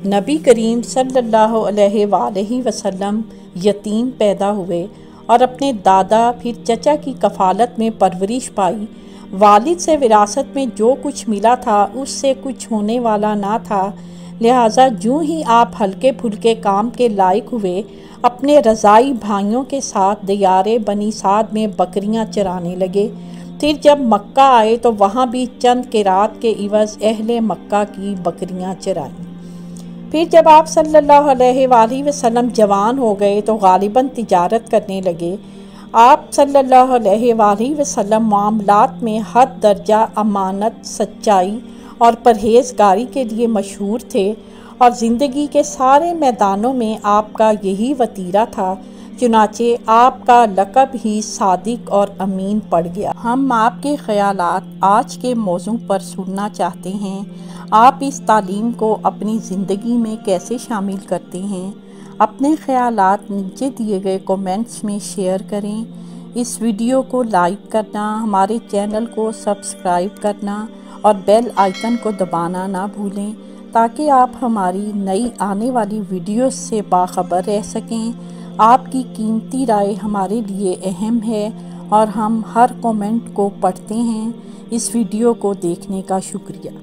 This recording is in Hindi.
नबी करीम सल्लल्लाहु अलैहि वसल्लम यतीम पैदा हुए और अपने दादा फिर चचा की कफ़ालत में परवरिश पाई। वालिद से विरासत में जो कुछ मिला था उससे कुछ होने वाला ना था, लिहाजा यूँ ही आप हल्के फुल्के काम के लायक हुए अपने रज़ाई भाइयों के साथ दियारे बनी साद में बकरियां चराने लगे। फिर जब मक्का आए तो वहाँ भी चंद किरात के इवज़ अहले मक्का की बकरियां चराईं। फिर जब आप सल्लल्लाहु अलैहि वसल्लम जवान हो गए तो गालिबन तिजारत करने लगे। आप सल्लल्लाहु अलैहि वसल्लम मामलात में हद दर्जा अमानत, सच्चाई और परहेज़गारी के लिए मशहूर थे और ज़िंदगी के सारे मैदानों में आपका यही वतीरा था। चुनाचे आपका लक़ब ही सादिक और अमीन पड़ गया। हम आपके ख़यालात आज के मौजू पर सुनना चाहते हैं। आप इस तालीम को अपनी ज़िंदगी में कैसे शामिल करते हैं? अपने ख़यालात नीचे दिए गए कमेंट्स में शेयर करें। इस वीडियो को लाइक करना, हमारे चैनल को सब्सक्राइब करना और बेल आइकन को दबाना ना भूलें ताकि आप हमारी नई आने वाली वीडियोस से बाखबर रह सकें। आपकी कीमती राय हमारे लिए अहम है और हम हर कमेंट को पढ़ते हैं। इस वीडियो को देखने का शुक्रिया।